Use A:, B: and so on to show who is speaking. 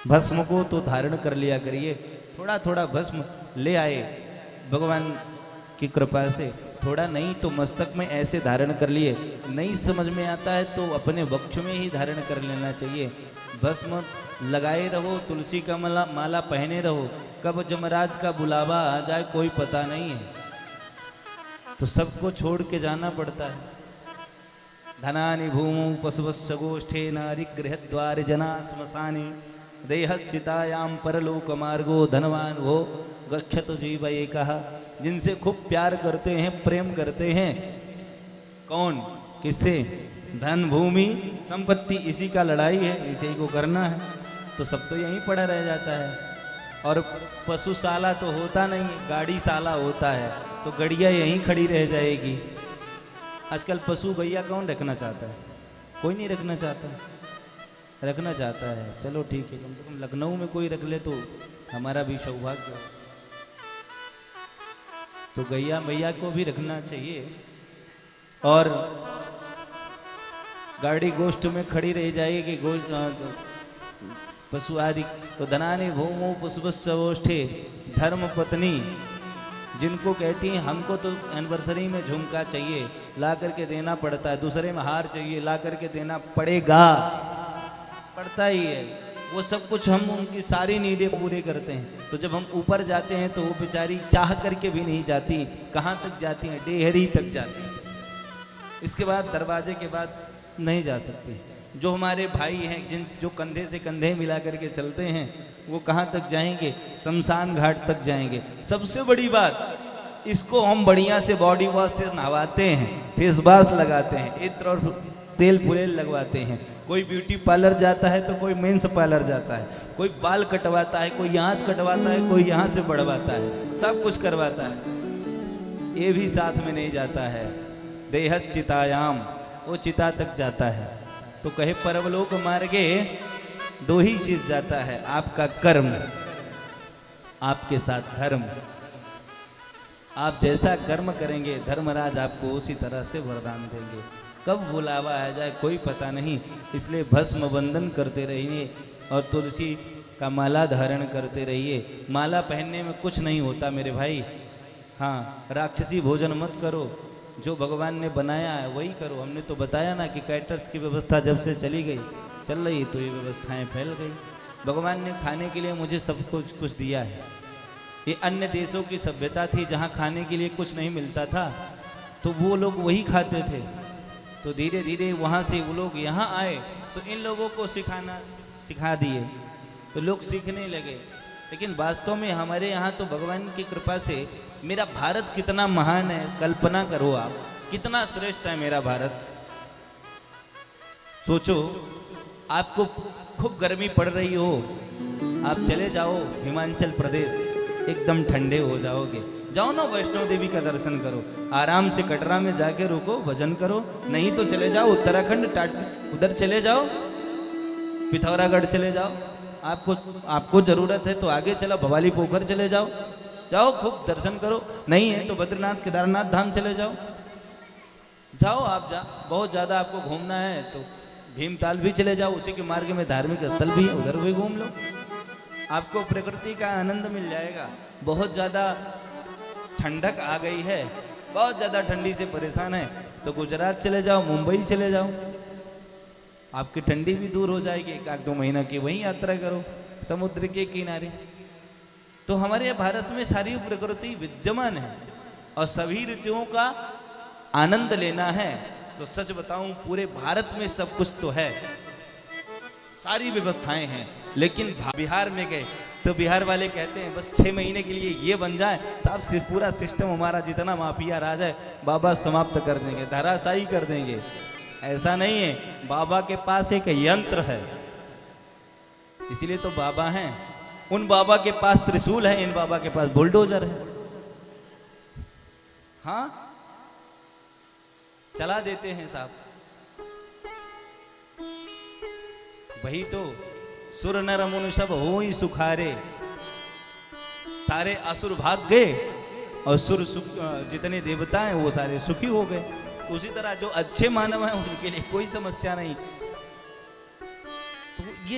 A: भस्म को तो धारण कर लिया करिए, थोड़ा थोड़ा भस्म ले आए भगवान की कृपा से, थोड़ा नहीं तो मस्तक में ऐसे धारण कर लिए, नहीं समझ में आता है तो अपने वक्ष में ही धारण कर लेना चाहिए। भस्म लगाए रहो, तुलसी का माला पहने रहो, कब जमराज का बुलावा आ जाए कोई पता नहीं है, तो सबको छोड़ के जाना पड़ता है। धनानि भूमौ पशुवस्य गोष्ठे नारी गृहद्वार जना श्मशाने देहस्थितायां परलोक मार्गो धनवान हो गच्छत जीव एकः। जिनसे खूब प्यार करते हैं, प्रेम करते हैं, कौन किससे? धन भूमि संपत्ति, इसी का लड़ाई है, इसी को करना है, तो सब तो यहीं पड़ा रह जाता है। और पशुशाला तो होता नहीं, गाड़ी शाला होता है, तो गड़िया यहीं खड़ी रह जाएगी। आजकल पशु गैया कौन रखना चाहता है? कोई नहीं रखना चाहता, रखना चाहता है चलो ठीक है, कम से कम लखनऊ में कोई रख ले तो हमारा भी सौभाग्य हो। तो गैया मैया को भी रखना चाहिए। और गाड़ी गोष्ठ में खड़ी रह जाएगी पशु आदि, तो धनानि भूमौ पुष्पस्य गोष्ठे, धर्म पत्नी जिनको कहती हैं हमको तो एनिवर्सरी में झुमका चाहिए ला करके देना पड़ता है, दूसरे में हार चाहिए ला करके देना पड़ेगा, पड़ता ही है, वो सब कुछ हम उनकी सारी नीडें पूरे करते हैं। तो जब हम ऊपर जाते हैं तो वो बेचारी चाह करके भी नहीं जाती, कहाँ तक जाती हैं? डेहरी तक जाती हैं, इसके बाद दरवाजे के बाद नहीं जा सकती। जो हमारे भाई हैं जो कंधे से कंधे मिला करके चलते हैं, वो कहाँ तक जाएंगे? शमशान घाट तक जाएंगे। सबसे बड़ी बात, इसको हम बढ़िया से बॉडी वॉश से नहवाते हैं, फेस वॉश लगाते हैं, इत्र और तेल फुलेल लगवाते हैं। कोई ब्यूटी पार्लर जाता है तो कोई मेंस पार्लर जाता है, कोई बाल कटवाता है, कोई यहाँ से कटवाता है, कोई यहाँ से बढ़वाता है, सब कुछ करवाता है। ये भी साथ में नहीं जाता है। देहस चितायाम, वो चिता तक जाता है। तो कहे परवलोक मार्गे दो ही चीज जाता है, आपका कर्म, आपके साथ धर्म। आप जैसा कर्म करेंगे धर्मराज आपको उसी तरह से वरदान देंगे। कब बुलावा आ जाए कोई पता नहीं, इसलिए भस्म बंधन करते रहिए और तुलसी का माला धारण करते रहिए। माला पहनने में कुछ नहीं होता मेरे भाई। हाँ, राक्षसी भोजन मत करो, जो भगवान ने बनाया है वही करो। हमने तो बताया ना कि कैटर्स की व्यवस्था जब से चल रही तो ये व्यवस्थाएं फैल गई। भगवान ने खाने के लिए मुझे सब कुछ दिया है। ये अन्य देशों की सभ्यता थी जहाँ खाने के लिए कुछ नहीं मिलता था, तो वो लोग वही खाते थे। तो धीरे धीरे वहाँ से वो लोग यहाँ आए तो इन लोगों को सिखा दिए, तो लोग सीखने लगे। लेकिन वास्तव में हमारे यहाँ तो भगवान की कृपा से मेरा भारत कितना महान है, कल्पना करो आप, कितना श्रेष्ठ है मेरा भारत। सोचो, आपको खूब गर्मी पड़ रही हो, आप चले जाओ हिमाचल प्रदेश, एकदम ठंडे हो जाओगे। जाओ ना वैष्णो देवी का दर्शन करो, आराम से कटरा में जाके रुको, भजन करो। नहीं तो चले जाओ उत्तराखंड, उधर चले जाओ, पिथौरागढ़ चले जाओ। आपको जरूरत है तो आगे चला भवाली पोखर चले जाओ, जाओ खूब दर्शन करो। नहीं है तो बद्रीनाथ केदारनाथ धाम चले जाओ, जाओ आप बहुत ज़्यादा आपको घूमना है तो भीमताल भी चले जाओ, उसी के मार्ग में धार्मिक स्थल भी है, उधर भी घूम लो। आपको प्रकृति का आनंद मिल जाएगा। बहुत ज़्यादा ठंडक आ गई है, बहुत ज़्यादा ठंडी से परेशान है तो गुजरात चले जाओ, मुंबई चले जाओ, आपकी ठंडी भी दूर हो जाएगी। 1-2 महीना की वहीं यात्रा करो समुद्र के किनारे। तो हमारे भारत में सारी प्रकृति विद्यमान है और सभी ऋतुओं का आनंद लेना है तो सच बताऊं पूरे भारत में सब कुछ तो है, सारी व्यवस्थाएं हैं। लेकिन बिहार में गए तो बिहार वाले कहते हैं बस 6 महीने के लिए ये बन जाए, साहब पूरा सिस्टम हमारा जितना माफिया राज है बाबा समाप्त कर देंगे, धराशायी कर देंगे। ऐसा नहीं है, बाबा के पास एक यंत्र है, इसीलिए तो बाबा हैं। उन बाबा के पास त्रिशूल है, इन बाबा के पास बुलडोजर है। हाँ, चला देते हैं साहब। वही तो, सुर नर मुनि सब होई सुखारे, सारे असुर भाग गए और जितने देवता हैं वो सारे सुखी हो गए। उसी तरह जो अच्छे मानव हैं उनके लिए कोई समस्या नहीं,